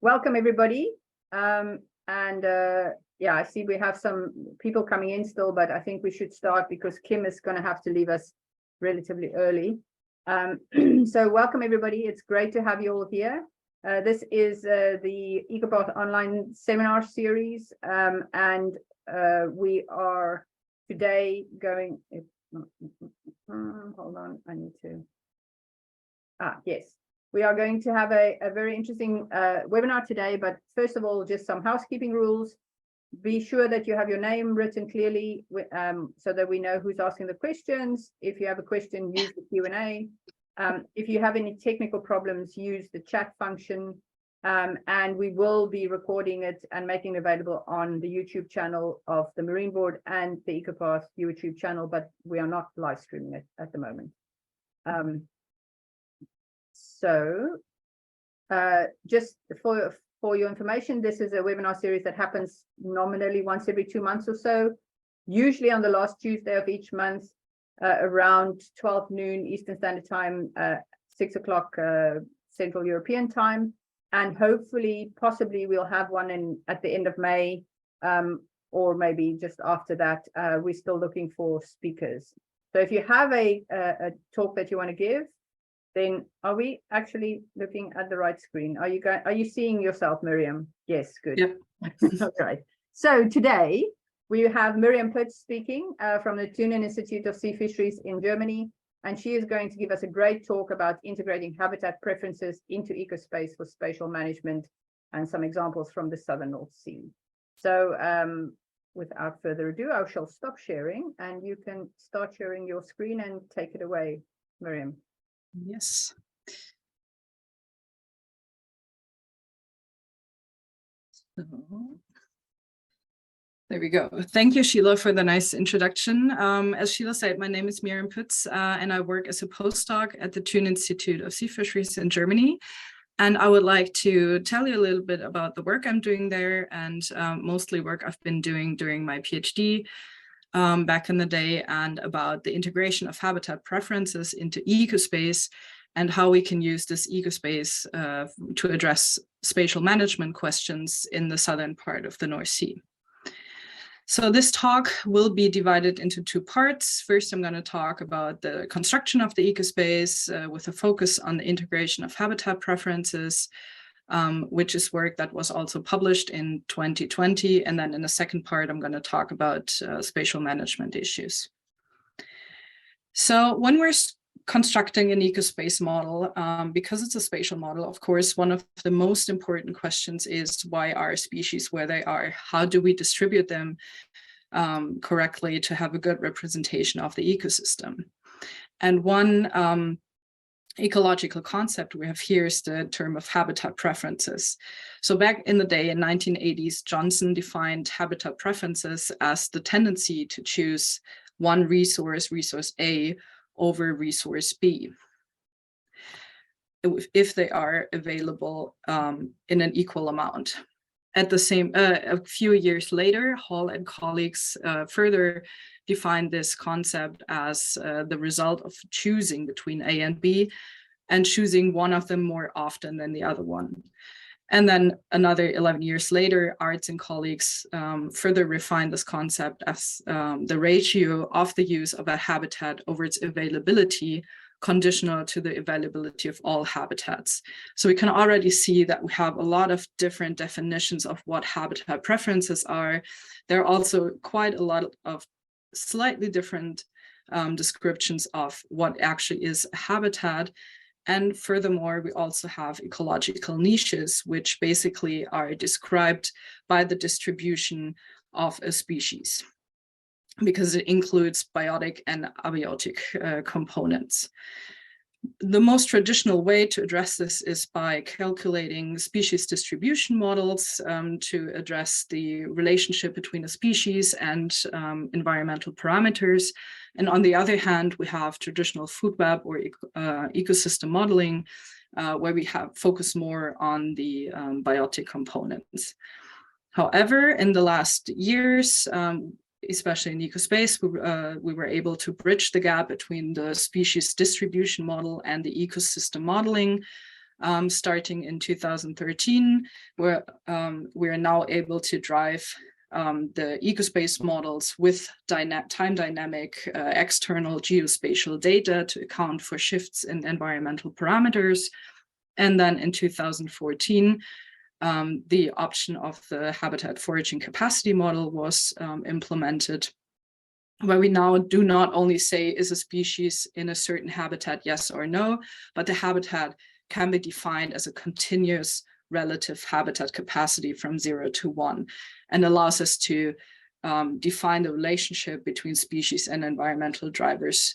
Welcome everybody. Yeah, I see we have some people coming in still, but I think we should start because Kim is going to have to leave us relatively early. So welcome everybody. It's great to have you all here. This is the Ecopath online seminar series, and we are today going. Hold on, I need to. Yes. We are going to have a very interesting webinar today, but first of all, just some housekeeping rules. Be sure that you have your name written clearly so that we know who's asking the questions. If you have a question, use the Q&A. If you have any technical problems, use the chat function. And we will be recording it and making it available on the YouTube channel of the Marine Board and the Ecopath YouTube channel, but we are not live streaming it at the moment. So just for your information, this is a webinar series that happens nominally once every 2 months or so, usually on the last Tuesday of each month, around 12 noon Eastern Standard Time, 6 o'clock Central European Time. And hopefully, possibly we'll have one at the end of May, or maybe just after that. We're still looking for speakers. So if you have a talk that you want to give, then are we actually looking at the right screen? Are you seeing yourself, Miriam? Yes, good. Yeah. Okay. So today we have Miriam Putz speaking from the Thunen Institute of Sea Fisheries in Germany, and she is going to give us a great talk about integrating habitat preferences into Ecospace for spatial management and some examples from the Southern North Sea. So without further ado, I shall stop sharing and you can start sharing your screen and take it away, Miriam. Yes. So, there we go. Thank you, Sheila, for the nice introduction. As Sheila said, my name is Miriam Putz, and I work as a postdoc at the Thunen Institute of Sea Fisheries in Germany. And I would like to tell you a little bit about the work I'm doing there, and mostly work I've been doing during my PhD back in the day, and about the integration of habitat preferences into Ecospace and how we can use this Ecospace to address spatial management questions in the southern part of the North Sea. So this talk will be divided into 2 parts. First, I'm going to talk about the construction of the Ecospace with a focus on the integration of habitat preferences, which is work that was also published in 2020. And then in the second part, I'm going to talk about spatial management issues. So when we're constructing an Ecospace model, because it's a spatial model, of course, one of the most important questions is why are species where they are? How do we distribute them correctly to have a good representation of the ecosystem? And one ecological concept we have here is the term of habitat preferences. So back in the day, in 1980s, Johnson defined habitat preferences as the tendency to choose one resource, resource A, over resource B, if they are available in an equal amount. At the same, a few years later, Hall and colleagues further defined this concept as the result of choosing between A and B, and choosing one of them more often than the other one. And then another 11 years later, Arts and colleagues further refined this concept as the ratio of the use of a habitat over its availability conditional to the availability of all habitats. So we can already see that we have a lot of different definitions of what habitat preferences are. There are also quite a lot of slightly different descriptions of what actually is a habitat. And furthermore, we also have ecological niches, which basically are described by the distribution of a species, because it includes biotic and abiotic components. The most traditional way to address this is by calculating species distribution models to address the relationship between a species and environmental parameters. And on the other hand, we have traditional food web or ecosystem modeling, where we have focused more on the biotic components. However, in the last years, especially in Ecospace, we were able to bridge the gap between the species distribution model and the ecosystem modeling starting in 2013, where we're now able to drive the Ecospace models with time dynamic external geospatial data to account for shifts in environmental parameters. And then in 2014, the option of the habitat foraging capacity model was implemented, where we now do not only say, is a species in a certain habitat, yes or no, but the habitat can be defined as a continuous relative habitat capacity from 0 to 1, and allows us to define the relationship between species and environmental drivers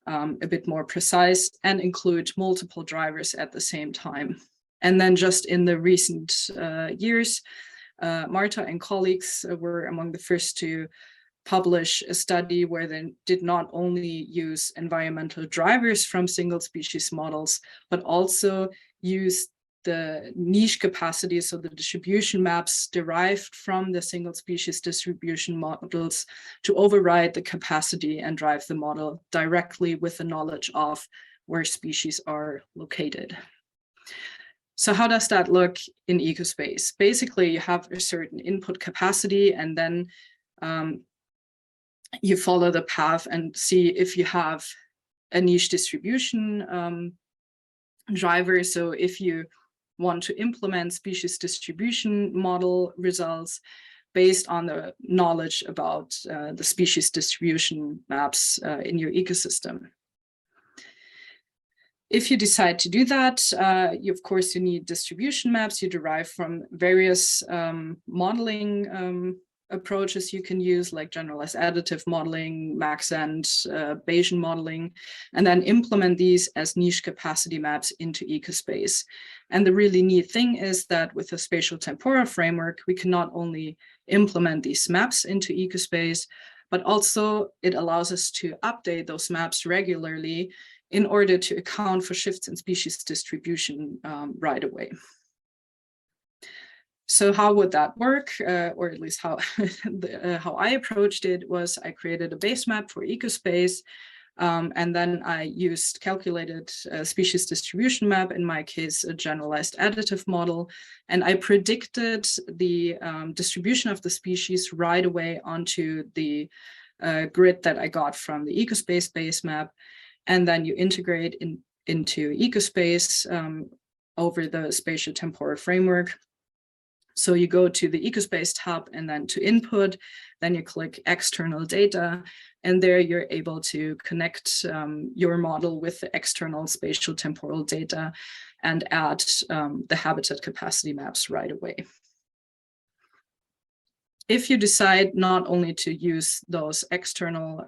a bit more precise, and include multiple drivers at the same time. And then just in the recent years, Marta and colleagues were among the first to publish a study where they did not only use environmental drivers from single species models, but also use the niche capacities, so the distribution maps derived from the single species distribution models, to override the capacity and drive the model directly with the knowledge of where species are located. So how does that look in Ecospace? Basically, you have a certain input capacity, and then you follow the path and see if you have a niche distribution driver. So if you want to implement species distribution model results based on the knowledge about the species distribution maps in your ecosystem. If you decide to do that, of course, you need distribution maps you derive from various modeling approaches you can use, like generalized additive modeling, Maxent, Bayesian modeling, and then implement these as niche capacity maps into Ecospace. And the really neat thing is that with the spatial-temporal framework, we can not only implement these maps into Ecospace, but also it allows us to update those maps regularly in order to account for shifts in species distribution right away. So how would that work, or at least how I approached it was I created a base map for Ecospace, and then I used calculated species distribution map, in my case, a generalized additive model, and I predicted the distribution of the species right away onto the grid that I got from the Ecospace base map, and then you integrate into Ecospace over the spatial-temporal framework. So you go to the Ecospace tab and then to input, then you click external data, and there you're able to connect your model with the external spatial temporal data and add the habitat capacity maps right away. If you decide not only to use those external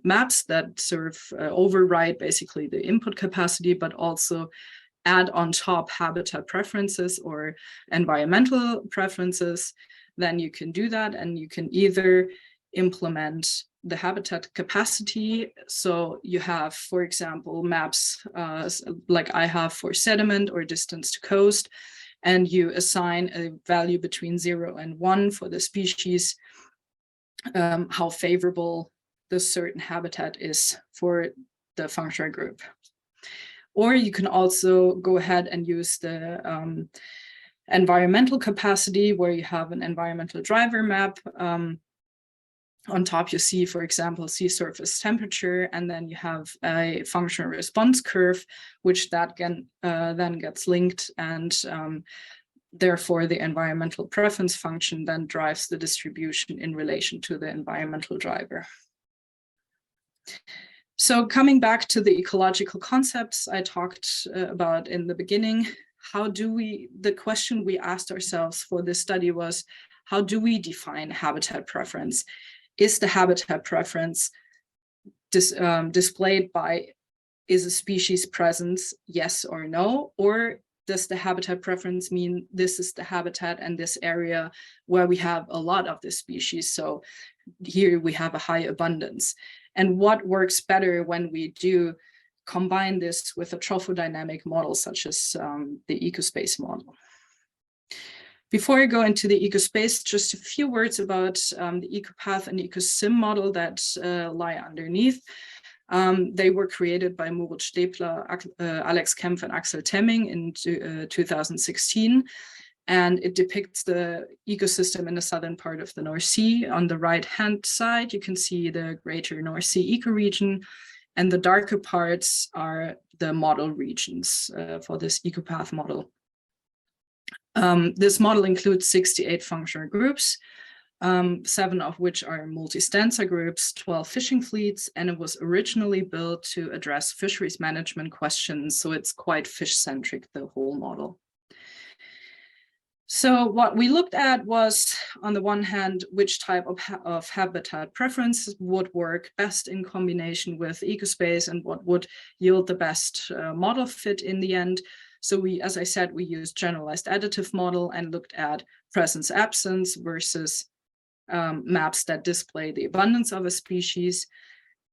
maps that sort of override basically the input capacity, but also add on top habitat preferences or environmental preferences, then you can do that, and you can either implement the habitat capacity. So you have, for example, maps like I have for sediment or distance to coast, and you assign a value between 0 and 1 for the species, how favorable the certain habitat is for the functional group. Or you can also go ahead and use the environmental capacity, where you have an environmental driver map. On top, you see, for example, sea surface temperature, and then you have a functional response curve, which that can then gets linked, and therefore the environmental preference function then drives the distribution in relation to the environmental driver. So coming back to the ecological concepts I talked about in the beginning, the question we asked ourselves for this study was, how do we define habitat preference? Is the habitat preference displayed by, is a species presence, yes or no? Or does the habitat preference mean this is the habitat and this area where we have a lot of this species? So here we have a high abundance. And what works better when we do combine this with a trophodynamic model, such as the Ecospace model? Before I go into the Ecospace, just a few words about the Ecopath and Ecosim model that lie underneath. They were created by Moritz Stepler, Alex Kempf, and Axel Temming in 2016. And it depicts the ecosystem in the southern part of the North Sea. On the right-hand side, you can see the greater North Sea ecoregion, and the darker parts are the model regions for this Ecopath model. This model includes 68 functional groups, 7 of which are multi-stanza groups, 12 fishing fleets, and it was originally built to address fisheries management questions. So it's quite fish-centric, the whole model. So what we looked at was, on the one hand, which type of habitat preference would work best in combination with Ecospace and what would yield the best model fit in the end. So we, as I said, we used generalized additive model and looked at presence absence versus maps that display the abundance of a species.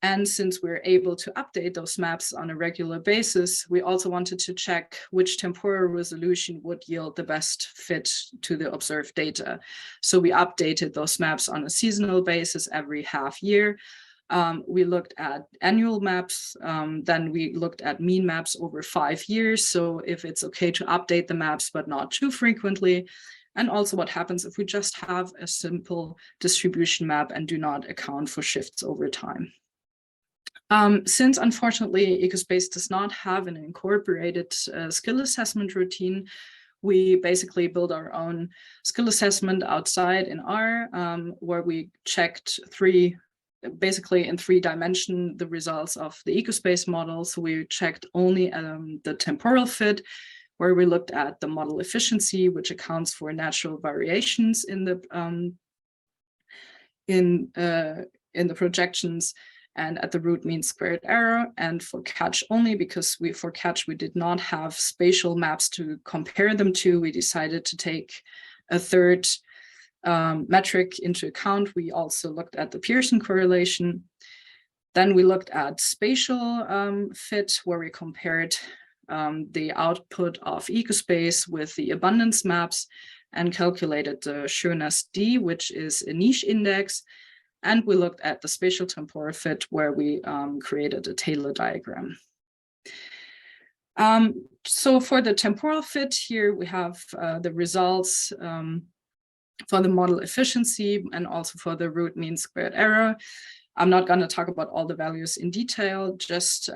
And since we're able to update those maps on a regular basis, we also wanted to check which temporal resolution would yield the best fit to the observed data. So we updated those maps on a seasonal basis every half year. We looked at annual maps, then we looked at mean maps over 5 years. So if it's okay to update the maps, but not too frequently. And also what happens if we just have a simple distribution map and do not account for shifts over time. Since unfortunately Ecospace does not have an incorporated skill assessment routine, we basically build our own skill assessment outside in R, where we checked basically in 3 dimensions the results of the Ecospace model. So we checked only the temporal fit, where we looked at the model efficiency, which accounts for natural variations in the projections, and at the root mean squared error, and for catch only, because for catch we did not have spatial maps to compare them to. We decided to take a third metric into account. We also looked at the Pearson correlation. Then we looked at spatial fit, where we compared the output of Ecospace with the abundance maps and calculated the sureness D, which is a niche index. And we looked at the spatial temporal fit, where we created a Taylor diagram. So for the temporal fit here, we have the results for the model efficiency and also for the root mean squared error. I'm not going to talk about all the values in detail, just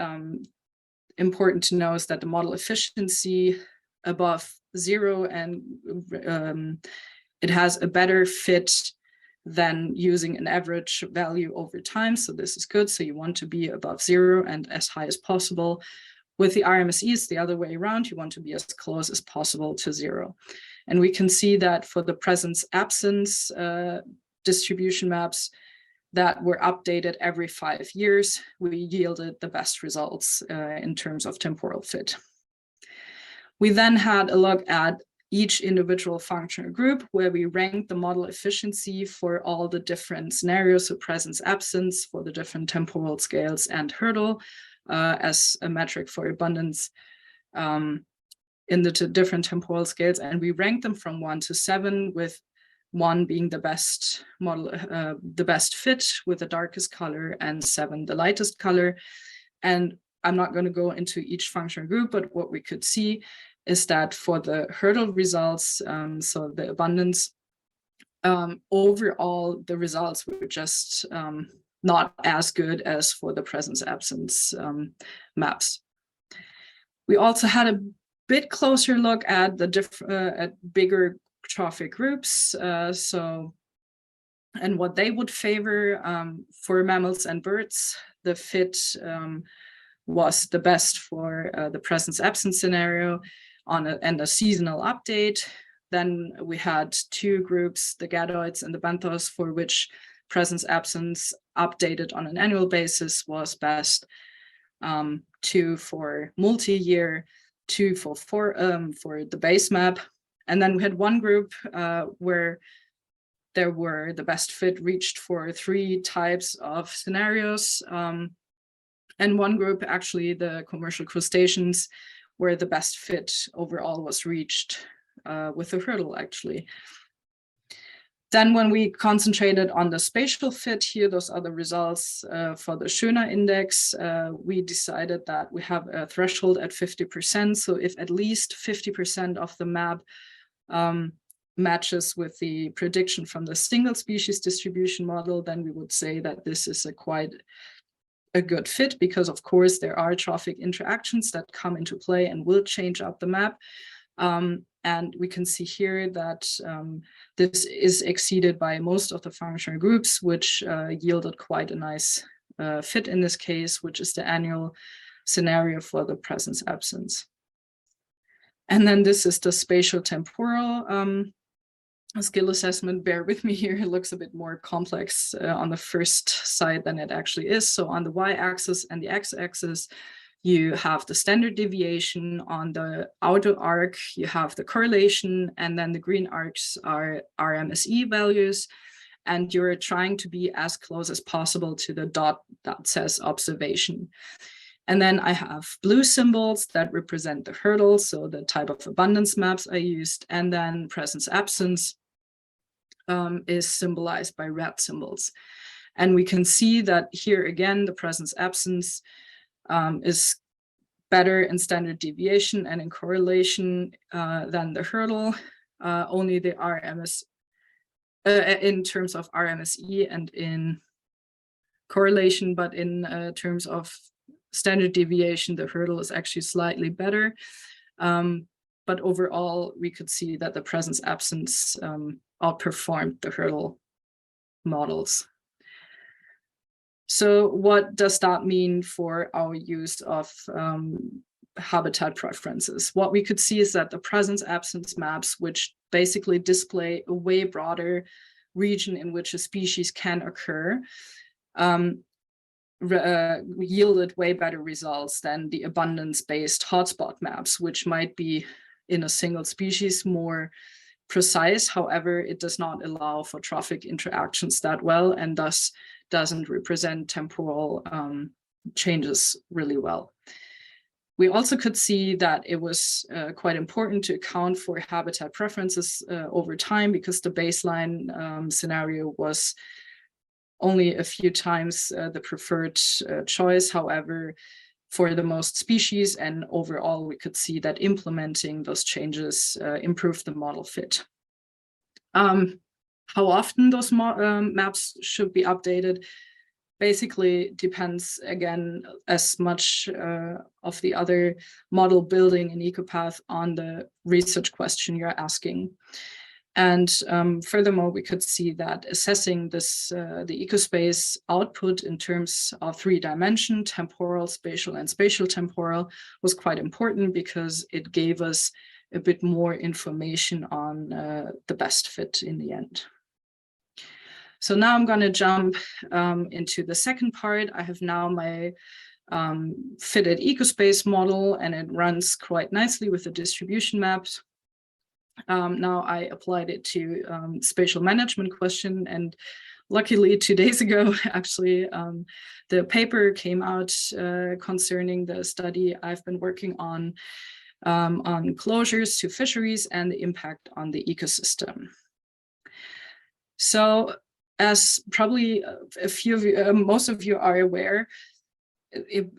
important to know is that the model efficiency above 0, and it has a better fit than using an average value over time. So this is good. So you want to be above 0 and as high as possible. With the RMSE, it's the other way around. You want to be as close as possible to 0. And we can see that for the presence absence distribution maps that were updated every 5 years, we yielded the best results in terms of temporal fit. We then had a look at each individual functional group, where we ranked the model efficiency for all the different scenarios, so presence absence for the different temporal scales and hurdle as a metric for abundance in the different temporal scales. And we ranked them from 1 to 7, with 1 being the best model, the best fit with the darkest color, and 7 the lightest color. And I'm not going to go into each functional group, but what we could see is that for the hurdle results, so the abundance, overall, the results were just not as good as for the presence absence maps. We also had a bit closer look at the at bigger trophic groups, and what they would favor for mammals and birds. The fit was the best for the presence absence scenario and a seasonal update. Then we had 2 groups, the gadoids and the benthos, for which presence absence updated on an annual basis was best. 2 for multi-year, 2 for the base map. And then we had 1 group where there were the best fit reached for 3 types of scenarios. And 1 group, actually the commercial crustaceans, where the best fit overall was reached with the hurdle, actually. Then when we concentrated on the spatial fit here, those are the results for the Schöner index, we decided that we have a threshold at 50%. So if at least 50% of the map matches with the prediction from the single species distribution model, then we would say that this is quite a good fit, because of course there are trophic interactions that come into play and will change up the map. And we can see here that this is exceeded by most of the functional groups, which yielded quite a nice fit in this case, which is the annual scenario for the presence-absence. And then this is the spatial-temporal skill assessment. Bear with me here, it looks a bit more complex on the first side than it actually is. So on the y-axis and the x-axis, you have the standard deviation. On the outer arc, you have the correlation, and then the green arcs are RMSE values. And you're trying to be as close as possible to the dot that says observation. And then I have blue symbols that represent the hurdle, so the type of abundance maps I used, and then presence-absence is symbolized by red symbols. And we can see that here again, the presence-absence is better in standard deviation and in correlation than the hurdle. Only the RMS, in terms of RMSE and in correlation, but in terms of standard deviation, the hurdle is actually slightly better. But overall, we could see that the presence-absence outperformed the hurdle models. So what does that mean for our use of habitat preferences? What we could see is that the presence-absence maps, which basically display a way broader region in which a species can occur, yielded way better results than the abundance-based hotspot maps, which might be in a single species more precise. However, it does not allow for trophic interactions that well, and thus doesn't represent temporal changes really well. We also could see that it was quite important to account for habitat preferences over time, because the baseline scenario was only a few times the preferred choice. However, for the most species and overall, we could see that implementing those changes improved the model fit. How often those maps should be updated basically depends, again, as much of the other model building in Ecopath on the research question you're asking. And furthermore, we could see that assessing this, the Ecospace output in terms of 3-dimension, temporal, spatial, and spatial-temporal was quite important, because it gave us a bit more information on the best fit in the end. So now I'm going to jump into the second part. I have now my fitted Ecospace model, and it runs quite nicely with the distribution maps. Now I applied it to spatial management question, and luckily 2 days ago, actually, the paper came out concerning the study I've been working on closures to fisheries and the impact on the ecosystem. So as probably a few of you, most of you are aware,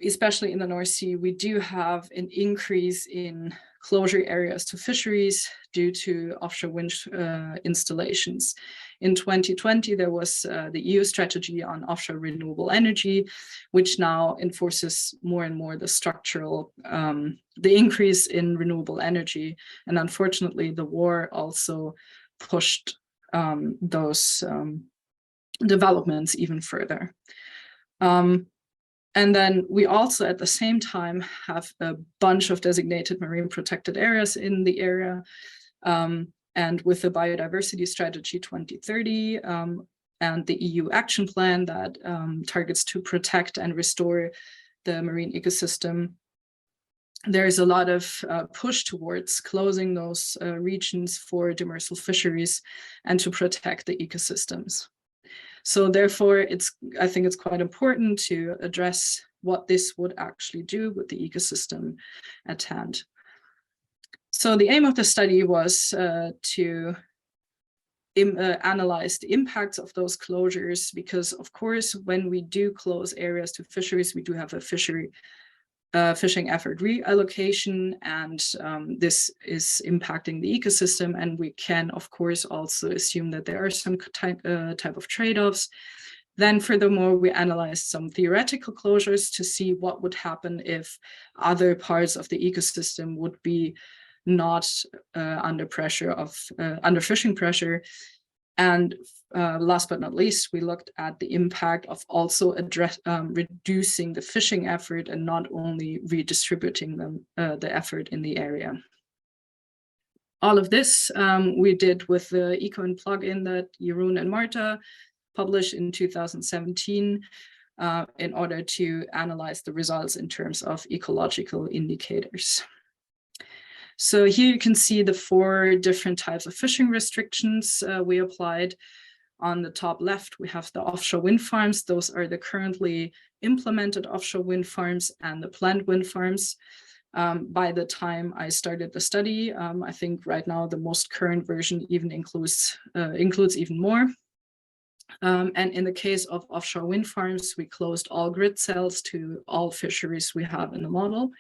especially in the North Sea, we do have an increase in closure areas to fisheries due to offshore wind installations. In 2020, there was the EU strategy on offshore renewable energy, which now enforces more and more the structural, the increase in renewable energy. And unfortunately, the war also pushed those developments even further. And then we also, at the same time, have a bunch of designated marine protected areas in the area. And with the Biodiversity Strategy 2030 and the EU action plan that targets to protect and restore the marine ecosystem, there is a lot of push towards closing those regions for demersal fisheries and to protect the ecosystems. So therefore, I think it's quite important to address what this would actually do with the ecosystem at hand. So the aim of the study was to analyze the impacts of those closures, because of course, when we do close areas to fisheries, we do have a fishing effort reallocation, and this is impacting the ecosystem. And we can, of course, also assume that there are some type of trade-offs. Then furthermore, we analyzed some theoretical closures to see what would happen if other parts of the ecosystem would be not under pressure of under fishing pressure. And last but not least, we looked at the impact of also reducing the fishing effort and not only redistributing the effort in the area. All of this we did with the Econ plugin that Jeroen and Marta published in 2017 in order to analyze the results in terms of ecological indicators. So here you can see the 4 different types of fishing restrictions we applied. On the top left, we have the offshore wind farms. Those are the currently implemented offshore wind farms and the planned wind farms. By the time I started the study, I think right now the most current version even includes even more. And in the case of offshore wind farms, we closed all grid cells to all fisheries we have in the model.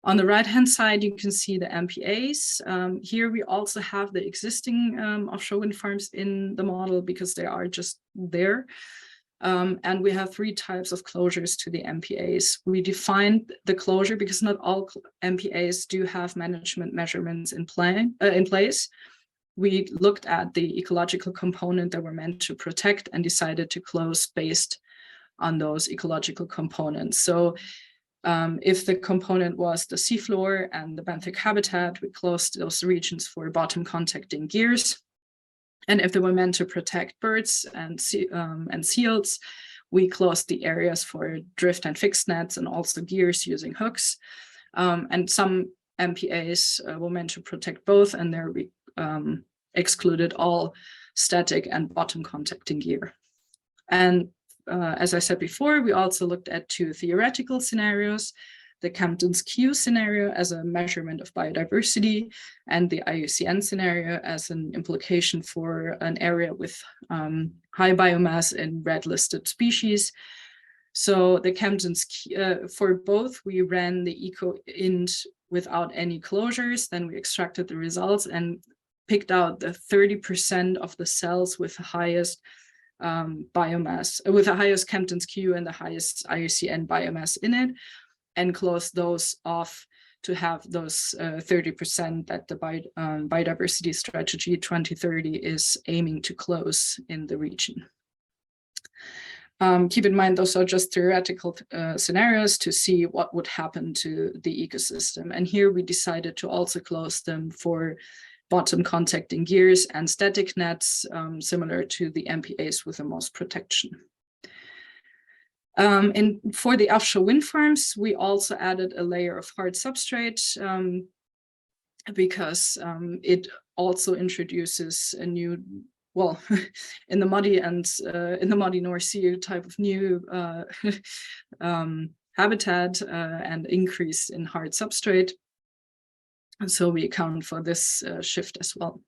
On the right-hand side, you can see the MPAs. Here we also have the existing offshore wind farms in the model because they are just there. And we have 3 types of closures to the MPAs. We defined the closure because not all MPAs do have management measurements in place. We looked at the ecological component that we're meant to protect and decided to close based on those ecological components. So if the component was the seafloor and the benthic habitat, we closed those regions for bottom contacting gears. And if they were meant to protect birds and seals, we closed the areas for drift and fixed nets and also gears using hooks. And some MPAs were meant to protect both, and there we excluded all static and bottom contacting gear. And as I said before, we also looked at 2 theoretical scenarios, the Kempton's Q scenario as a measurement of biodiversity, and the IUCN scenario as an implication for an area with high biomass in red listed species. So the Kempton's for both, we ran the eco-int without any closures, then we extracted the results and picked out the 30% of the cells with the highest biomass, with the highest Kempton's Q and the highest IUCN biomass in it, and close those off to have those 30% that the biodiversity strategy 2030 is aiming to close in the region. Keep in mind, those are just theoretical scenarios to see what would happen to the ecosystem. And here we decided to also close them for bottom contacting gears and static nets, similar to the MPAs with the most protection. And for the offshore wind farms, we also added a layer of hard substrate because it also introduces a new, well, in the muddy North Sea type of new habitat and increase in hard substrate. And so we account for this shift as well.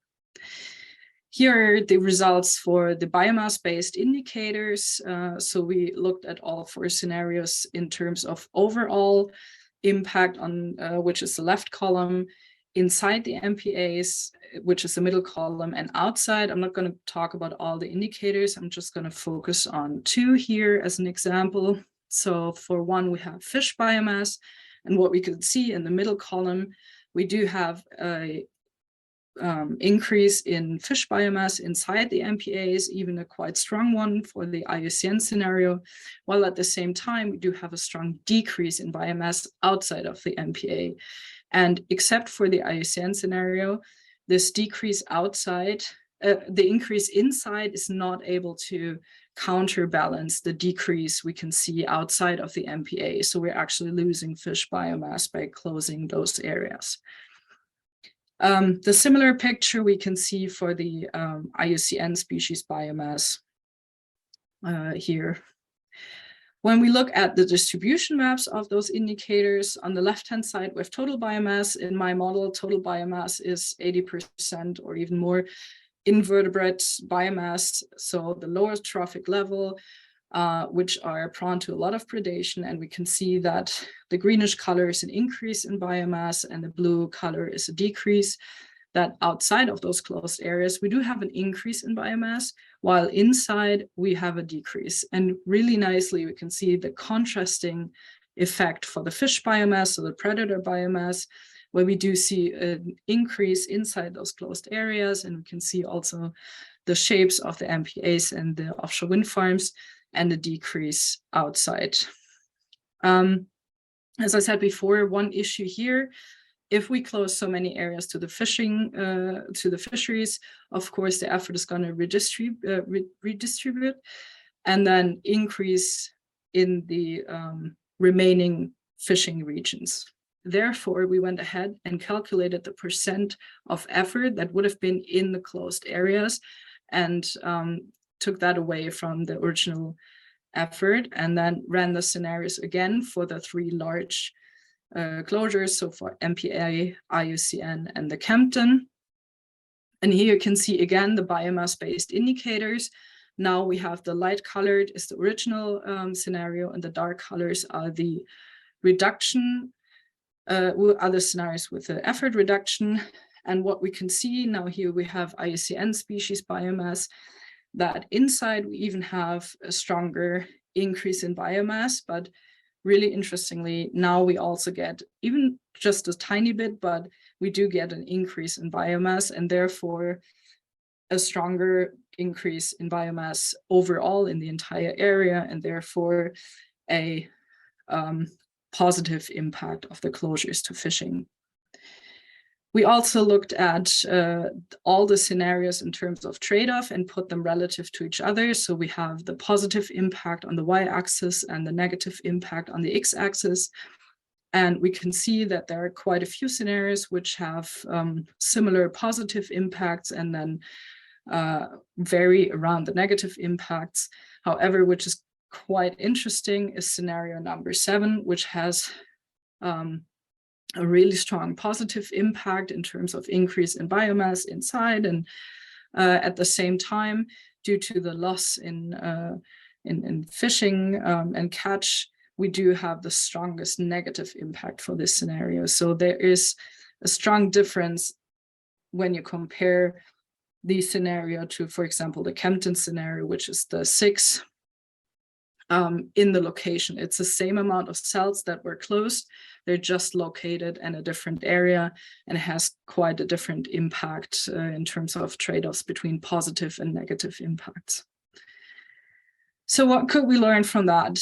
Here are the results for the biomass-based indicators. So we looked at all 4 scenarios in terms of overall impact on, which is the left column, inside the MPAs, which is the middle column, and outside. I'm not going to talk about all the indicators. I'm just going to focus on 2 here as an example. So for one, we have fish biomass, and what we could see in the middle column, we do have a increase in fish biomass inside the MPAs, even a quite strong one for the IUCN scenario, while at the same time, we do have a strong decrease in biomass outside of the MPA. And except for the IUCN scenario, this decrease outside, the increase inside is not able to counterbalance the decrease we can see outside of the MPA. So we're actually losing fish biomass by closing those areas. The similar picture we can see for the IUCN species biomass here. When we look at the distribution maps of those indicators, on the left-hand side, we have total biomass. In my model, total biomass is 80% or even more invertebrate biomass, so the lower trophic level, which are prone to a lot of predation. And we can see that the greenish color is an increase in biomass and the blue color is a decrease. That outside of those closed areas, we do have an increase in biomass, while inside we have a decrease. And really nicely, we can see the contrasting effect for the fish biomass, so the predator biomass, where we do see an increase inside those closed areas. And we can see also the shapes of the MPAs and the offshore wind farms and the decrease outside. As I said before, one issue here, if we close so many areas to the fishing, to the fisheries, of course, the effort is going to redistribute and then increase in the remaining fishing regions. Therefore, we went ahead and calculated the percent of effort that would have been in the closed areas and took that away from the original effort, and then ran the scenarios again for the three large closures, so for MPA, IUCN, and the Kempton. And here you can see again the biomass-based indicators. Now we have the light colored is the original scenario, and the dark colors are the reduction, other scenarios with the effort reduction. And what we can see now here, we have IUCN species biomass, that inside we even have a stronger increase in biomass, but really interestingly, now we also get even just a tiny bit, but we do get an increase in biomass and therefore a stronger increase in biomass overall in the entire area, and therefore a positive impact of the closures to fishing. We also looked at all the scenarios in terms of trade-off and put them relative to each other. So we have the positive impact on the y-axis and the negative impact on the x-axis. And we can see that there are quite a few scenarios which have similar positive impacts and then vary around the negative impacts. However, which is quite interesting is scenario number 7, which has a really strong positive impact in terms of increase in biomass inside, and at the same time, due to the loss in fishing and catch, we do have the strongest negative impact for this scenario. So there is a strong difference when you compare the scenario to, for example, the Kempton scenario, which is the 6 in the location. It's the same amount of cells that were closed. They're just located in a different area, and it has quite a different impact in terms of trade-offs between positive and negative impacts. So what could we learn from that?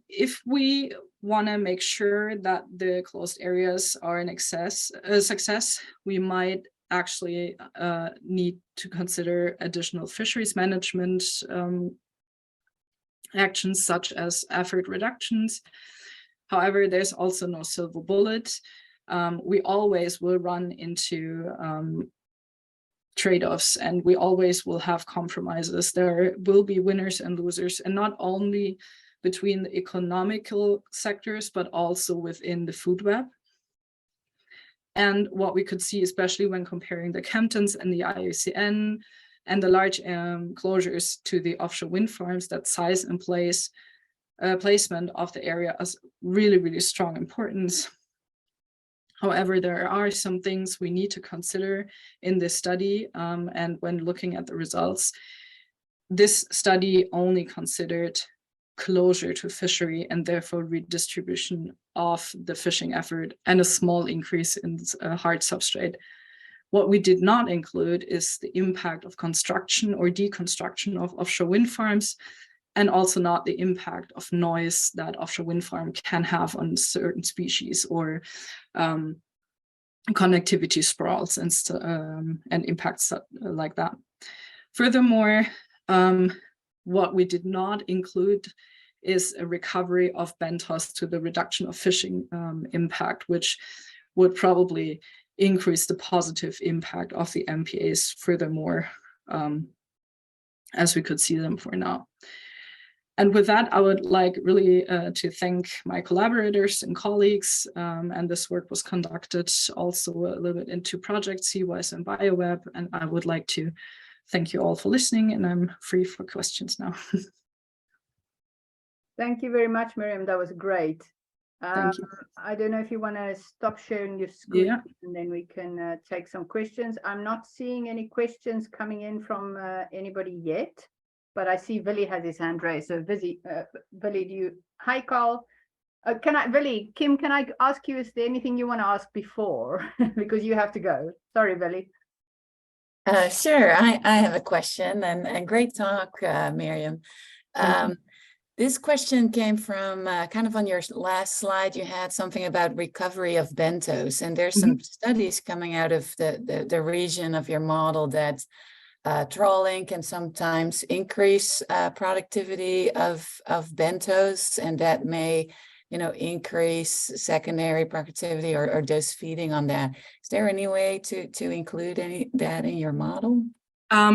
If we want to make sure that the closed areas are a success, we might actually need to consider additional fisheries management actions such as effort reductions. However, there's also no silver bullet. We always will run into trade-offs, and we always will have compromises. There will be winners and losers, and not only between the economical sectors, but also within the food web. And what we could see, especially when comparing the Kemptons and the IUCN and the large closures to the offshore wind farms, that size and placement of the area is really, really strong importance. However, there are some things we need to consider in this study, and when looking at the results, this study only considered closure to fishery and therefore redistribution of the fishing effort and a small increase in hard substrate. What we did not include is the impact of construction or deconstruction of offshore wind farms, and also not the impact of noise that offshore wind farm can have on certain species, or connectivity sprawls and impacts like that. Furthermore, what we did not include is a recovery of bentos to the reduction of fishing impact, which would probably increase the positive impact of the MPAs furthermore, as we could see them for now. And with that, I would like really to thank my collaborators and colleagues. And this work was conducted also a little bit into Project Seawise and BioWeb. And I would like to thank you all for listening, and I'm free for questions now. Thank you very much, Miriam. That was great. Thank you. I don't know if you want to stop sharing your screen, Yeah. and then we can take some questions. I'm not seeing any questions coming in from anybody yet, but I see Willie has his hand raised. So Willie, do you? Hi, Carl. Willie, Kim, can I ask you, is there anything you want to ask before? Because you have to go. Sorry, Willie. Sure, I have a question, and great talk, Miriam. This question came from kind of on your last slide. You had something about recovery of bentos, and there's some studies coming out of the region of your model that trawling can sometimes increase productivity of bentos, and that may, increase secondary productivity or dose feeding on that. Is there any way to include that in your model?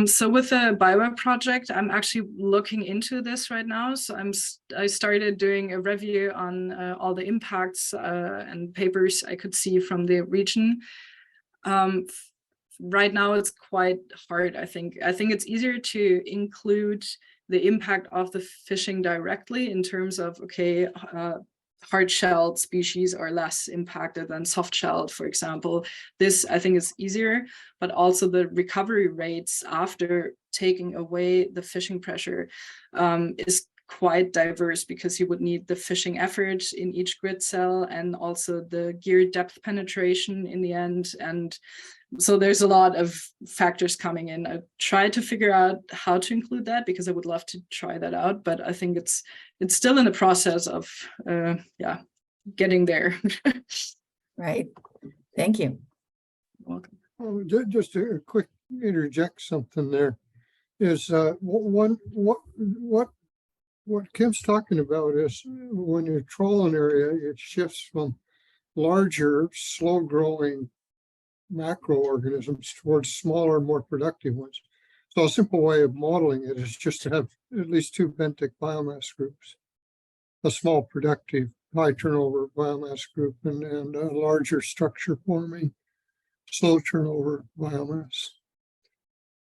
So with the BioWeb project, I'm actually looking into this right now. So I started doing a review on all the impacts and papers I could see from the region. Right now, it's quite hard, I think. I think it's easier to include the impact of the fishing directly in terms of, okay, hard-shelled species are less impacted than soft-shelled, for example. This, I think, is easier, but also the recovery rates after taking away the fishing pressure is quite diverse, because you would need the fishing effort in each grid cell and also the gear depth penetration in the end. And so there's a lot of factors coming in. I tried to figure out how to include that, because I would love to try that out, but I think it's still in the process of getting there. Right. Thank you. Welcome. Oh, just a quick interject something there is what Kim's talking about is when you're trawling area, it shifts from larger, slow-growing macroorganisms towards smaller, more productive ones. So a simple way of modeling it is just to have at least two benthic biomass groups, a small productive high turnover biomass group and a larger structure forming slow turnover biomass.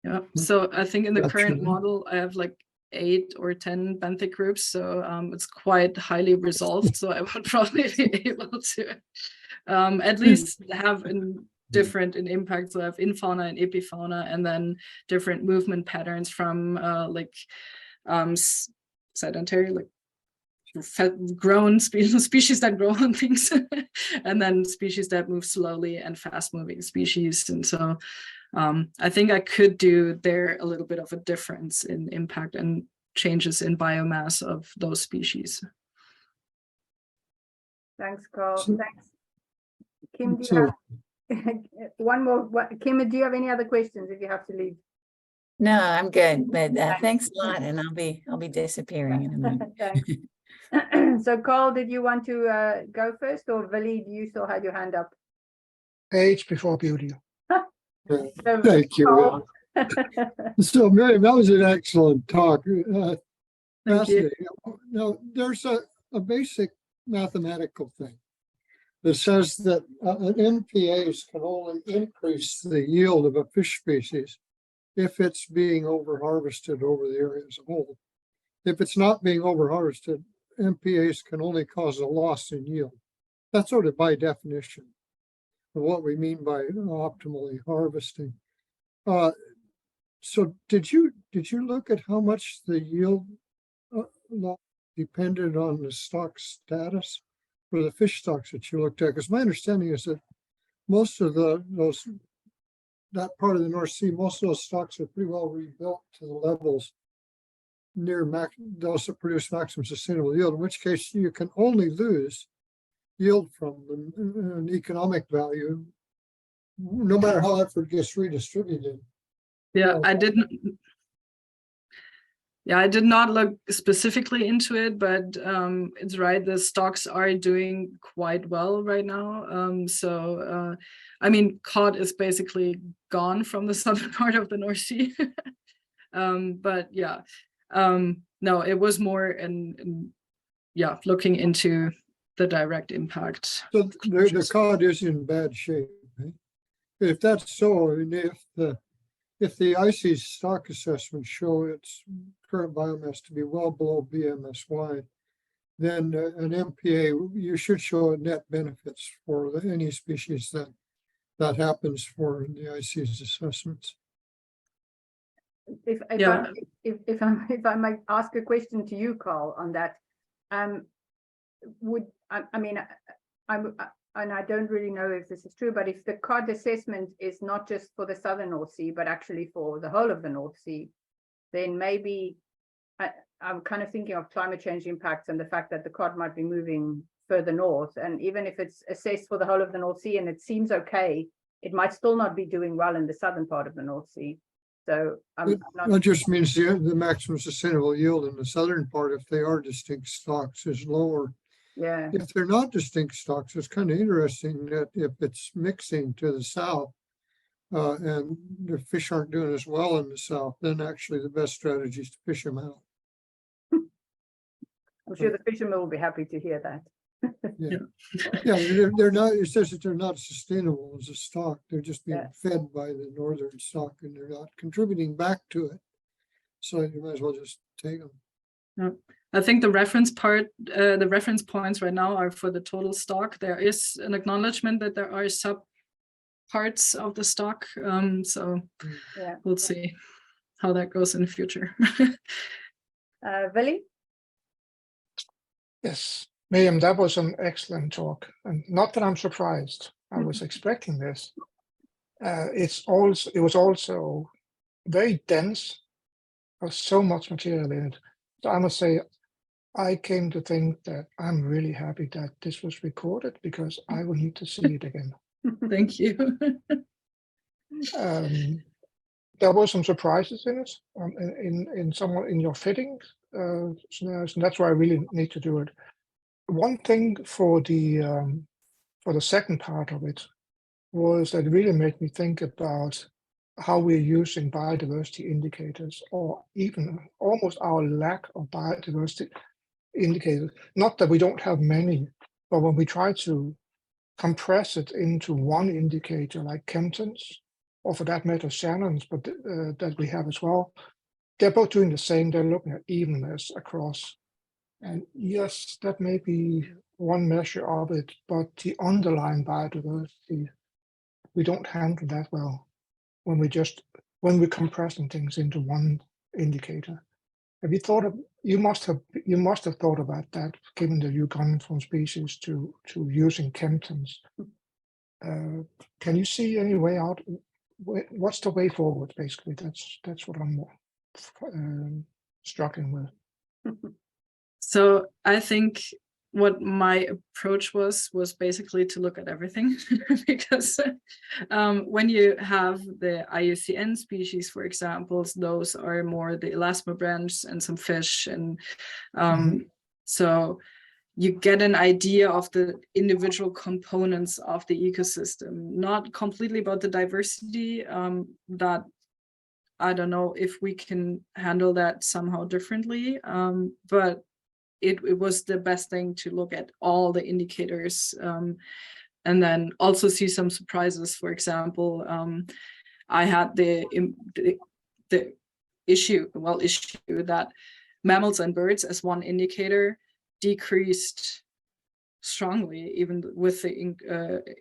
Yeah, so I think in the current model, I have like 8 or 10 benthic groups, so it's quite highly resolved. So I would probably be able to at least have different in impact. So I have infauna and epifauna, and then different movement patterns from sedentary, like grown species that grow on things, and then species that move slowly and fast moving species. And so I think I could do there a little bit of a difference in impact and changes in biomass of those species. Thanks, Carl. So- Thanks. Kim, do you So- have one more? Kim, do you have any other questions if you have to leave? No, I'm good, but thanks a lot, and I'll be disappearing in a minute. Thanks. So, Carl, did you want to go first, or Willie, do you still have your hand up? Age before beauty. So, Thank you. Carl. So, Miriam, that was an excellent talk. Thank you. Fascinating. Now, there's a basic mathematical thing that says that NPAs can only increase the yield of a fish species if it's being overharvested over the area as a whole. If it's not being overharvested, NPAs can only cause a loss in yield. That's sort of by definition of what we mean by optimally harvesting. So did you look at how much the yield loss depended on the stock status for the fish stocks that you looked at? Because my understanding is that most of that part of the North Sea, most of those stocks are pretty well rebuilt to the levels near those that produce maximum sustainable yield, in which case you can only lose yield from an economic value, no matter how effort gets redistributed. Yeah, I didn't. Yeah, I did not look specifically into it, but it's right. The stocks are doing quite well right now. I mean, cod is basically gone from the southern part of the North Sea. But yeah, No, it was more yeah, looking into the direct impact. So the cod is in bad shape. Right? If that's so, and if the IC's stock assessments show its current biomass to be well below BMSY, then an MPA, you should show net benefits for any species that happens for the IC's assessments. If Yeah. if I might ask a question to you, Carl, on that, I mean, and I don't really know if this is true, but if the cod assessment is not just for the southern North Sea, but actually for the whole of the North Sea, then maybe I'm kind of thinking of climate change impacts and the fact that the cod might be moving further north. And even if it's assessed for the whole of the North Sea and it seems okay, it might still not be doing well in the southern part of the North Sea. So that just means the maximum sustainable yield in the southern part, if they are distinct stocks, is lower. Yeah. If they're not distinct stocks, it's kind of interesting that if it's mixing to the south and the fish aren't doing as well in the south, then actually the best strategy is to fish them out. I'm sure the fishermen will be happy to hear that. Yeah, they're not. It says that they're not sustainable as a stock. They're just being fed by the northern stock, and they're not contributing back to it. So you might as well just take them. Yeah. I think the reference points right now are for the total stock. There is an acknowledgement that there are sub parts of the stock. So we'll see how that goes in the future. Willie? Yes, Miriam, that was an excellent talk. And not that I'm surprised. I was expecting this. It was also very dense. There was so much material in it. So I must say, I came to think that I'm really happy that this was recorded because I will need to see it again. Thank you. There were some surprises in it, in your fitting scenarios, and that's why I really need to do it. One thing for the second part of it was that it really made me think about how we're using biodiversity indicators, or even almost our lack of biodiversity indicators. Not that we don't have many, but when we try to compress it into one indicator like chemtons, or for that matter Shannon's, but that we have as well, they're both doing the same. They're looking at evenness across. And yes, that may be one measure of it, but the underlying biodiversity, we don't handle that well when we're compressing things into one indicator. Have you thought of? You must have thought about that, given that you've gone from species to using chemtons. Can you see any way out? What's the way forward? Basically, that's what I'm struggling with. So I think what my approach was basically to look at everything, because when you have the IUCN species, for example, those are more the elasmobranchs and some fish, and so you get an idea of the individual components of the ecosystem, not completely about the diversity. That I don't know if we can handle that somehow differently, but it was the best thing to look at all the indicators, and then also see some surprises. For example, I had the issue that mammals and birds as one indicator decreased strongly, even with the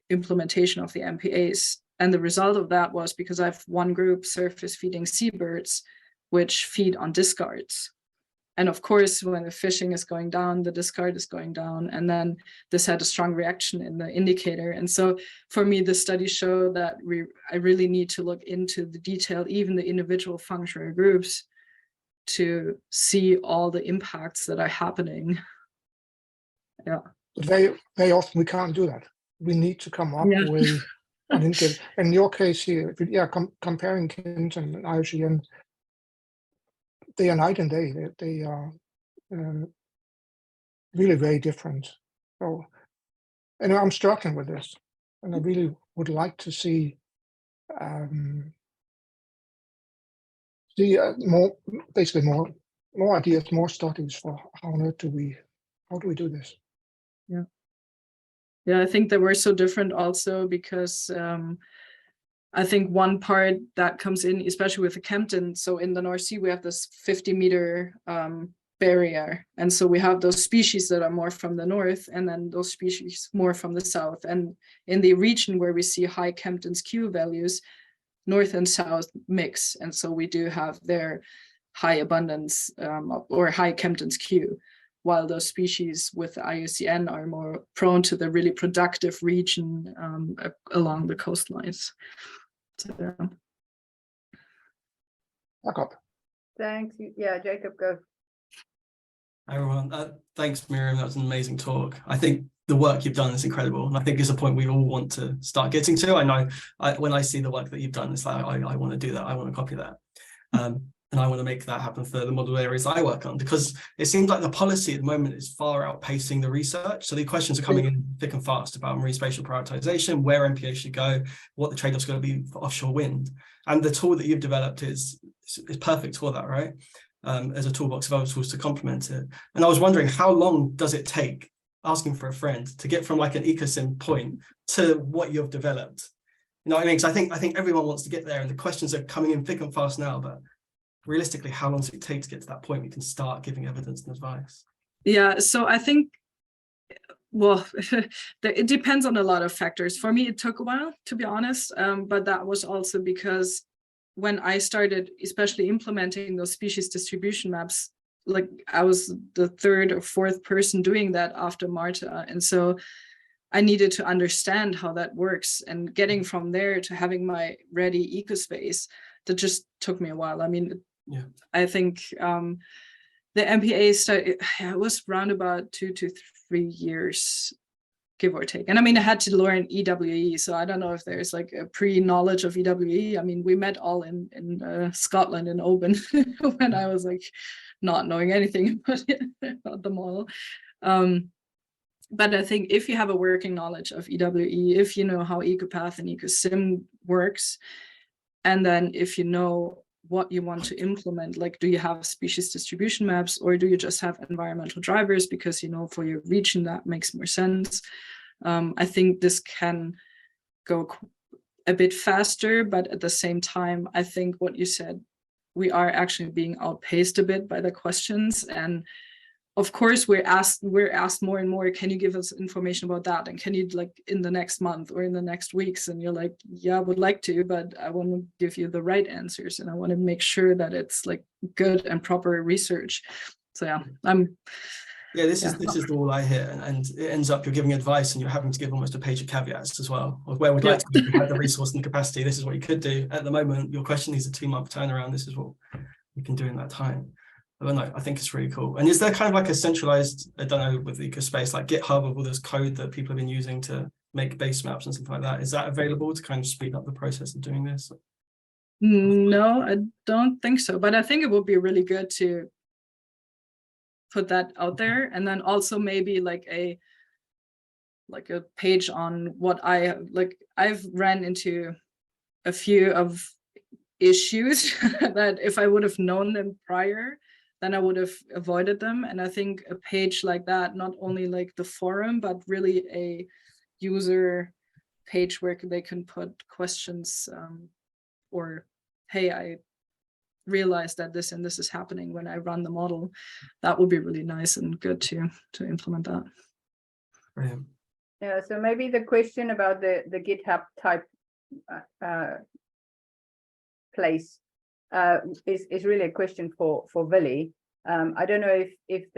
implementation of the MPAs. And the result of that was because I have one group surface feeding seabirds, which feed on discards. And of course, when the fishing is going down, the discard is going down. And then this had a strong reaction in the indicator. And so for me, the study showed that I really need to look into the detail, even the individual functional groups, to see all the impacts that are happening. Yeah. But very often we can't do that. We need to come up with an indicator. In your case here, comparing chemtons and IUCN, they are night and day. They are really very different. So, and I'm struggling with this, and I really would like to see more more ideas, more studies for how do we do this? Yeah, I think they were so different also because I think one part that comes in, especially with the Kempton, so in the North Sea, we have this 50-meter barrier. And so we have those species that are more from the north and then those species more from the south. And in the region where we see high Kempton's Q values, north and south mix. And so we do have their high abundance or high Kempton's Q, while those species with the IUCN are more prone to the really productive region along the coastlines. So, Jakob. Thanks. Yeah, Jacob, go. Hi everyone. Thanks, Miriam. That was an amazing talk. I think the work you've done is incredible, and I think it's a point we all want to start getting to. I know when I see the work that you've done, it's like I want to do that. I want to copy that, and I want to make that happen for the model areas I work on, because it seems like the policy at the moment is far outpacing the research. So the questions are coming in thick and fast about marine spatial prioritization, where MPA should go, what the trade-off's going to be for offshore wind, and the tool that you've developed is perfect for that, right? As a toolbox of other tools to complement it. And I was wondering, how long does it take, asking for a friend, to get from like an ecosim point to what you've developed? You know what I mean? Because I think everyone wants to get there, and the questions are coming in thick and fast now, but realistically, how long does it take to get to that point we can start giving evidence and advice? yeah, so I think, well, it depends on a lot of factors. For me, it took a while, to be honest, but that was also because when I started, especially implementing those species distribution maps, like I was the third or fourth person doing that after Marta. And so I needed to understand how that works, and getting from there to having my ready Ecospace, that just took me a while. I mean, yeah, I think the MPA started, it was around about 2 to 3 years, give or take. And I mean, I had to learn EWE, so I don't know if there's like a pre-knowledge of EWE. I mean, we met all in Scotland in Oban when I was like not knowing anything about the model. But I think if you have a working knowledge of EWE, if you know how Ecopath and Ecosim works, and then if you know what you want to implement, like, do you have species distribution maps, or do you just have environmental drivers because, you know, for your region that makes more sense. I think this can go a bit faster, but at the same time, I think what you said, we are actually being outpaced a bit by the questions. And of course, we're asked more and more, can you give us information about that? And can you, like, in the next month or in the next weeks? And you're like, yeah, I would like to, but I want to give you the right answers, and I want to make sure that it's like good and proper research. So yeah, this is all I hear, and it ends up you're giving advice and you're having to give almost a page of caveats as well. Or where we'd like to be, if we had the resource and the capacity, this is what you could do. At the moment, your question needs a 2-month turnaround. This is what we can do in that time. But no, I think it's really cool. And is there kind of like a centralized, I don't know, with Ecospace, like GitHub of all this code that people have been using to make base maps and stuff like that? Is that available to kind of speed up the process of doing this? No, I don't think so. But I think it would be really good to put that out there, and then also maybe like a page on what I've ran into a few of issues that if I would have known them prior, then I would have avoided them. And I think a page like that, not only like the forum, but really a user page where they can put questions, or, hey, I realized that this and this is happening when I run the model. That would be really nice and good to implement that. Brilliant. Yeah, so maybe the question about the GitHub type place is really a question for Willy. I don't know if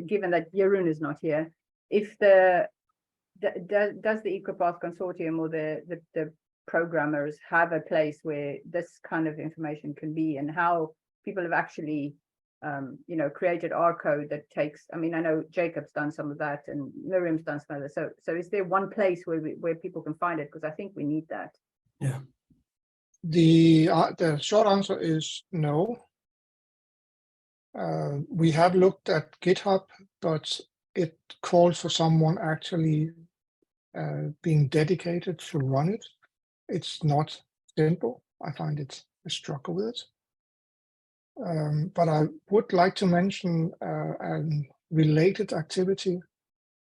given that Jeroen is not here, if does the Ecopath consortium or the programmers have a place where this kind of information can be, and how people have actually created our code that takes, I mean, I know Jacob's done some of that and Miriam's done some of that. So is there one place where people can find it? Because I think we need that. Yeah. The short answer is no. We have looked at GitHub, but it calls for someone actually being dedicated to run it. It's not simple. I find it a struggle with it. But I would like to mention a related activity,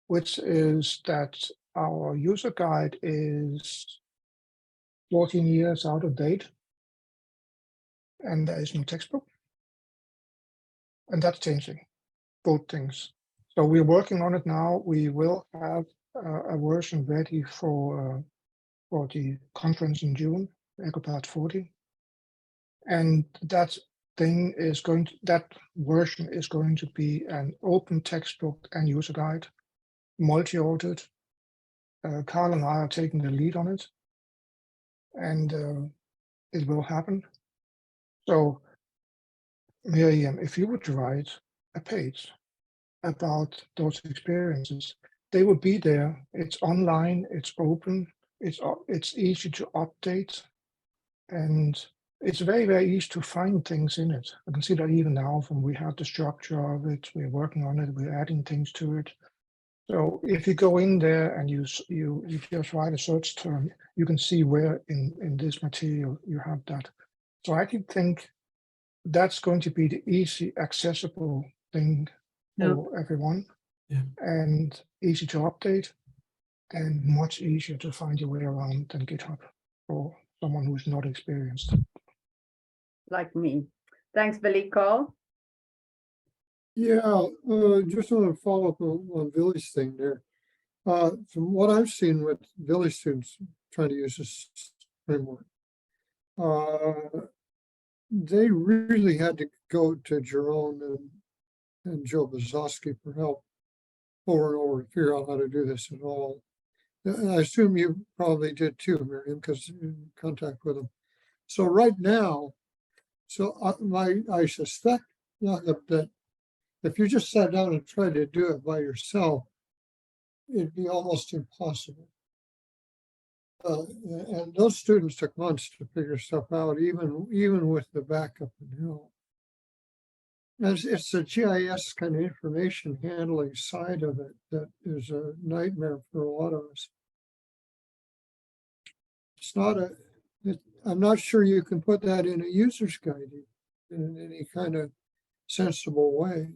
which is that our user guide is 14 years out of date, and there is no textbook. And that's changing, both things. So we're working on it now. We will have a version ready for the conference in June, Ecopath 40. And that version is going to be an open textbook and user guide, multi-authored. Carl and I are taking the lead on it, and it will happen. So, Miriam, if you would write a page about those experiences, they will be there. It's online, it's open, it's easy to update, and it's very, very easy to find things in it. I can see that even now when we have the structure of it, we're working on it, we're adding things to it. So if you go in there and you just write a search term, you can see where in this material you have that. So I think that's going to be the easy, accessible thing for everyone, and easy to update, and much easier to find your way around than GitHub for someone who's not experienced. Like me. Thanks, Billy. Carl? Yeah, just want to follow up on Billy's thing there. From what I've seen with Billy's students trying to use this framework, they really had to go to Jerome and Joe Brzozowski for help over and over to figure out how to do this at all. And I assume you probably did too, Miriam, because you're in contact with them. So right now, I suspect that if you just sat down and tried to do it by yourself, it'd be almost impossible. And those students took months to figure stuff out, even with the backup and help. It's the GIS kind of information handling side of it that is a nightmare for a lot of us. It's not I'm not sure you can put that in a user's guide in any kind of sensible way.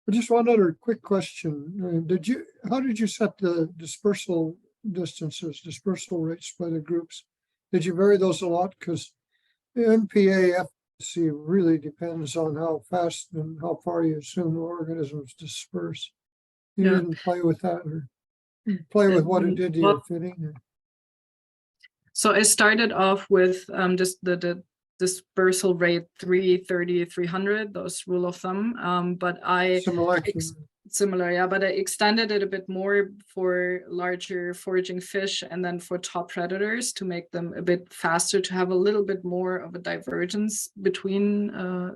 But just one other quick question. How did you set the dispersal distances, dispersal rates by the groups? Did you vary those a lot? Because the MPA efficacy really depends on how fast and how far you assume the organisms disperse. You didn't play with that, or play with what it did to your fitting? So I started off with just the dispersal rate 330, 300, those rule of thumb. But I similar, yeah, but I extended it a bit more for larger foraging fish and then for top predators to make them a bit faster, to have a little bit more of a divergence between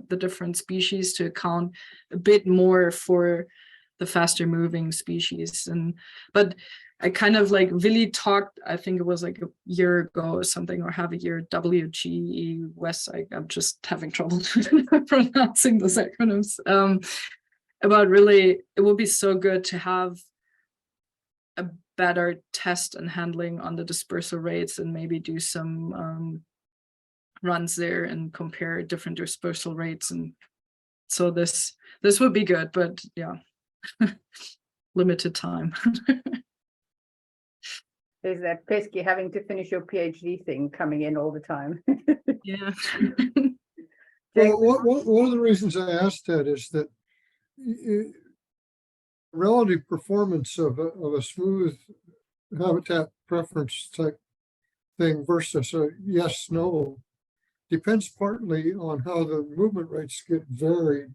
the different species, to account a bit more for the faster moving species. But I kind of like Willy talked, I think it was like a year ago or something, or have a year, WGE West, I'm just having trouble pronouncing those acronyms, about really, it would be so good to have a better test and handling on the dispersal rates, and maybe do some runs there and compare different dispersal rates. And so this would be good, but yeah, limited time. There's that pesky having to finish your PhD thing coming in all the time. Yeah. Well, one of the reasons I asked that is that relative performance of a smooth habitat preference type thing versus a yes, no depends partly on how the movement rates get varied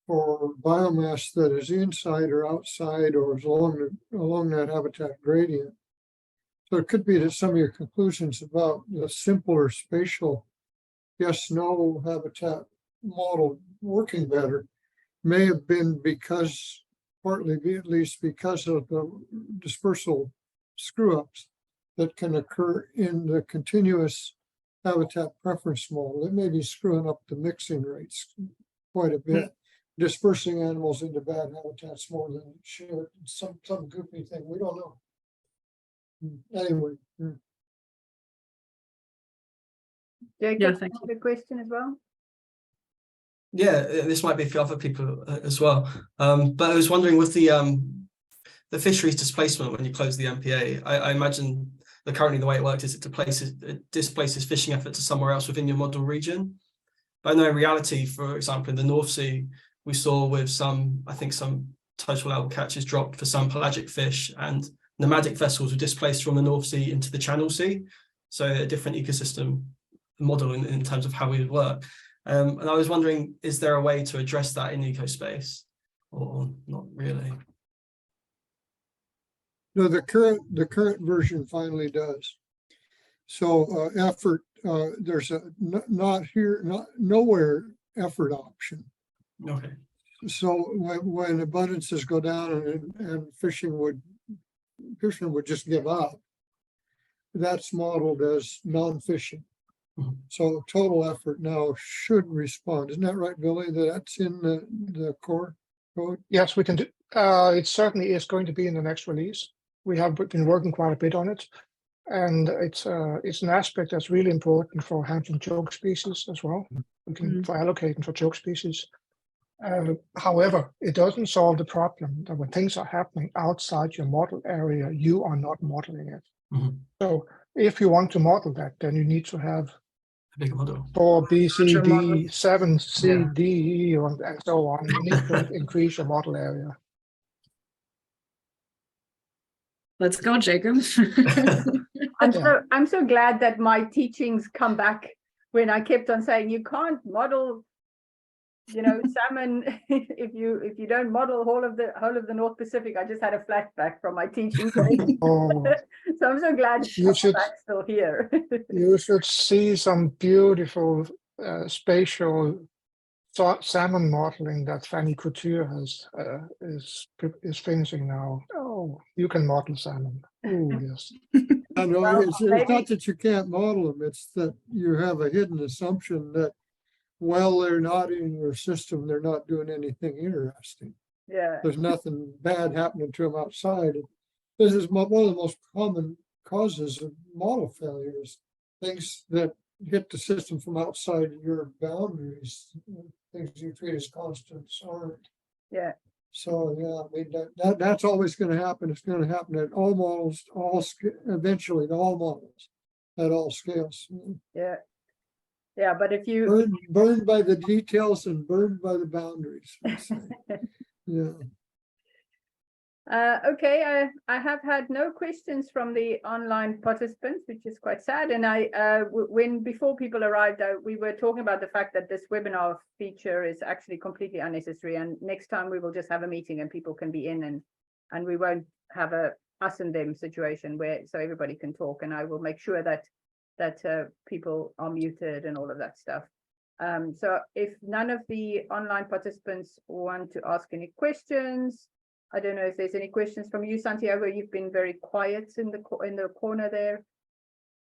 for biomass that is inside or outside or is along that habitat gradient. So it could be that some of your conclusions about the simpler spatial yes-no habitat model working better may have been partly at least because of the dispersal screw-ups that can occur in the continuous habitat preference model. It may be screwing up the mixing rates quite a bit, dispersing animals into bad habitats more than it should. Some goofy thing, we don't know. Anyway. Jacob, Yeah, thank you. have a question as well? Yeah, this might be for other people as well. But I was wondering with the fisheries displacement when you close the MPA, I imagine that currently the way it worked is it displaces fishing effort to somewhere else within your model region. But I know in reality, for example, in the North Sea, we saw with I think some total algal catches dropped for some pelagic fish, and nomadic vessels were displaced from the North Sea into the Channel Sea. So a different ecosystem model in terms of how we would work. And I was wondering, is there a way to address that in Ecospace, or not really? No, the current version finally does. So effort, there's a nowhere effort option. Okay. So when abundances go down and fishing would just give up, that's modeled as non-fishing. Mhm. So total effort now should respond. Isn't that right, Billy? That's in the core code? Yes, we can do. It certainly is going to be in the next release. We have been working quite a bit on it, and it's an aspect that's really important for handling choke species as well. For allocating for choke species. However, it doesn't solve the problem that when things are happening outside your model area, you are not modeling it. Mhm. So if you want to model that, then you need to have A big model. 4, B, C, Larger D, model. 7, C, Yeah. D, E, and so on. You need to increase your model area. Let's go, Jacob. I'm so glad that my teachings come back when I kept on saying you can't model, salmon if you don't model whole of the North Pacific. I just had a flashback from my teaching days. Oh, So I'm so glad it's You should- back still here. you should see some beautiful spatial salmon modeling that Fanny Couture is finishing now. Oh, you can model salmon. Oh, yes. I know Well, it's maybe- not that you can't model them, it's that you have a hidden assumption that while they're not in your system, they're not doing anything interesting. Yeah. There's nothing bad happening to them outside. This is one of the most common causes of model failures, things that hit the system from outside your boundaries, things you treat as constants aren't. Yeah. So, yeah, I mean, that's always going to happen. It's going to happen at all models, eventually to all models at all scales. Yeah. Yeah, but if you Burned by the details and burned by the boundaries. let's say. Yeah. okay, I have had no questions from the online participants, which is quite sad. And before people arrived, we were talking about the fact that this webinar feature is actually completely unnecessary. And next time we will just have a meeting and people can be in, and we won't have a us and them situation so everybody can talk. And I will make sure that people are muted and all of that stuff. So if none of the online participants want to ask any questions, I don't know if there's any questions from you, Santiago. You've been very quiet in the corner there.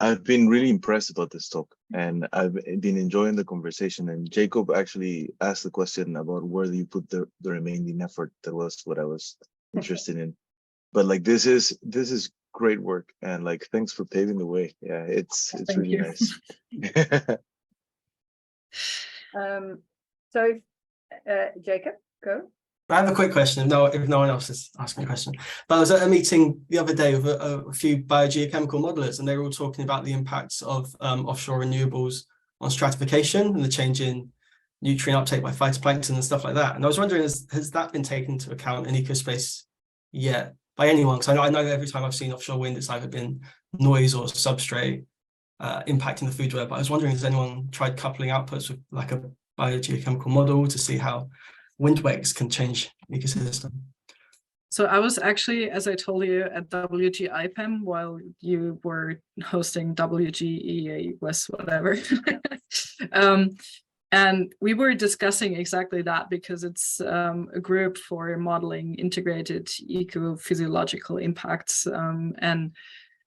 I've been really impressed about this talk, and I've been enjoying the conversation. And Jacob actually asked the question about where do you put the remaining effort. That was what I was interested in. But like this is great work, and like thanks for paving the way. Yeah, it's Thank really you. nice. So Jacob, go. I have a quick question. If no one else is asking a question, but I was at a meeting the other day with a few biogeochemical modelers, and they were all talking about the impacts of offshore renewables on stratification and the change in nutrient uptake by phytoplankton and stuff like that. And I was wondering, has that been taken into account in Ecospace yet by anyone? Because I know every time I've seen offshore wind, it's either been noise or substrate impacting the food web. But I was wondering, has anyone tried coupling outputs with like a biogeochemical model to see how wind wakes can change ecosystem? So I was actually, as I told you, at WGIPEM while you were hosting WGEA West, whatever. And we were discussing exactly that because it's a group for modeling integrated ecophysiological impacts. And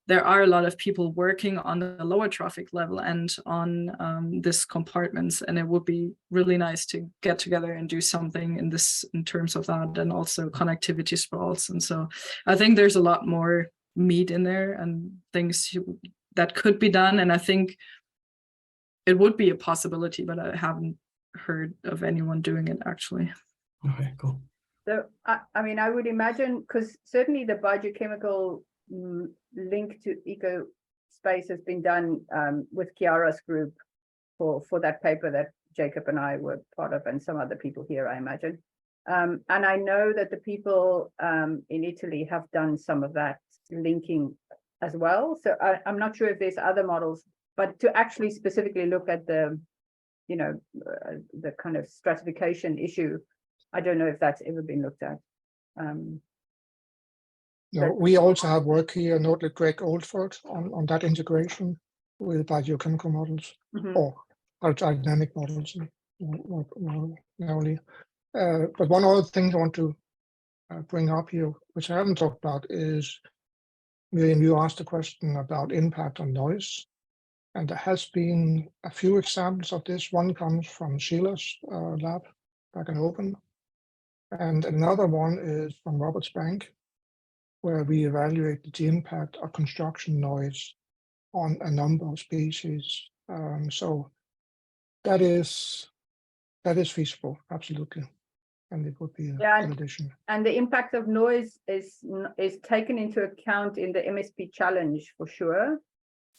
there are a lot of people working on the lower trophic level and on this compartments, and it would be really nice to get together and do something in terms of that, and also connectivity sprawls. And so I think there's a lot more meat in there and things that could be done. And I think it would be a possibility, but I haven't heard of anyone doing it actually. Okay, cool. So, I mean, I would imagine, because certainly the biogeochemical link to Ecospace has been done with Chiara's group for that paper that Jacob and I were part of, and some other people here, I imagine. And I know that the people in Italy have done some of that linking as well. So I'm not sure if there's other models, but to actually specifically look at the, you know, the kind of stratification issue, I don't know if that's ever been looked at. No, we also have work here, note with Greg Oldford on that integration with biogeochemical models or dynamic models more narrowly. But one other thing I want to bring up here, which I haven't talked about, is Miriam, you asked a question about impact on noise. And there has been a few examples of this. One comes from Sheila's lab back in Open. And another one is from Roberts Bank, where we evaluated the impact of construction noise on a number of species. So that is feasible, absolutely. And it would be an addition. And the impact of noise is taken into account in the MSP challenge for sure.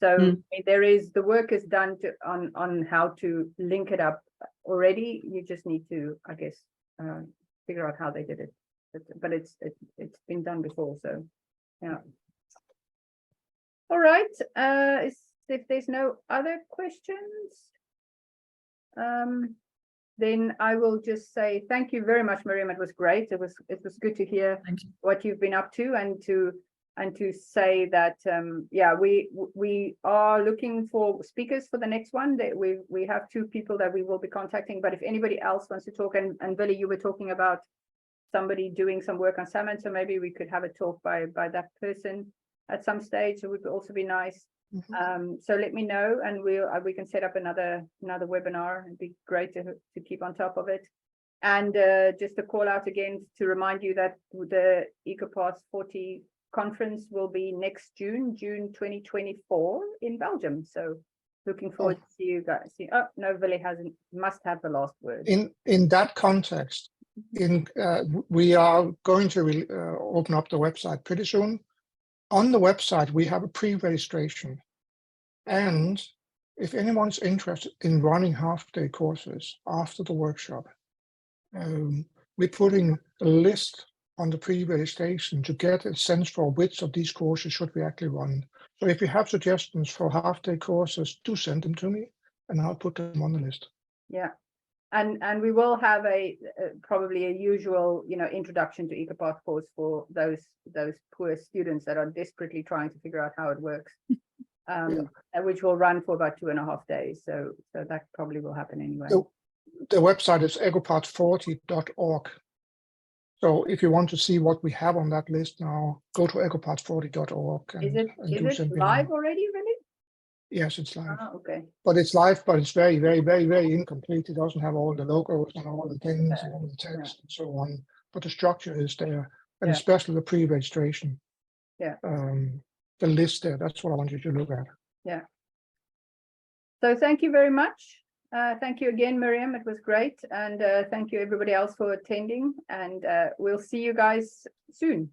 So there is, the work is done on how to link it up already. You just need to, I guess, figure out how they did it. But it's been done before, so yeah. All right. If there's no other questions, then I will just say thank you very much, Miriam. It was great. It was good to hear what you've been up to, and to say that yeah, we are looking for speakers for the next one. That we have 2 people that we will be contacting. But if anybody else wants to talk, and Billy, you were talking about somebody doing some work on salmon, so maybe we could have a talk by that person at some stage. It would also be nice. So let me know, and we can set up another webinar. It'd be great to keep on top of it. And just a call out again to remind you that the Ecopath 40 conference will be next June 2024 in Belgium. So looking forward to see you guys. Oh no, Billy must have the last word. In that context, we are going to open up the website pretty soon. On the website, we have a pre-registration. And if anyone's interested in running half-day courses after the workshop, we're putting a list on the pre-registration to get a sense for which of these courses should we actually run. So if you have suggestions for half-day courses, do send them to me, and I'll put them on the list. Yeah. And we will have probably a usual, introduction to Ecopath course for those poor students that are desperately trying to figure out how it works, which will run for about 2.5 days. So that probably will happen anyway. The website is ecopath40.org. So if you want to see what we have on that list now, go to ecopath40.org. Is it live already, really? Yes, it's live. Oh, okay. But it's live, but it's very, very, very, very incomplete. It doesn't have all the logos and all the things and all the text and so on. But the structure is there, and especially the pre-registration. Yeah. The list there. That's what I want you to look at. Yeah. So thank you very much. Thank you again, Miriam. It was great, and thank you everybody else for attending. And we'll see you guys soon.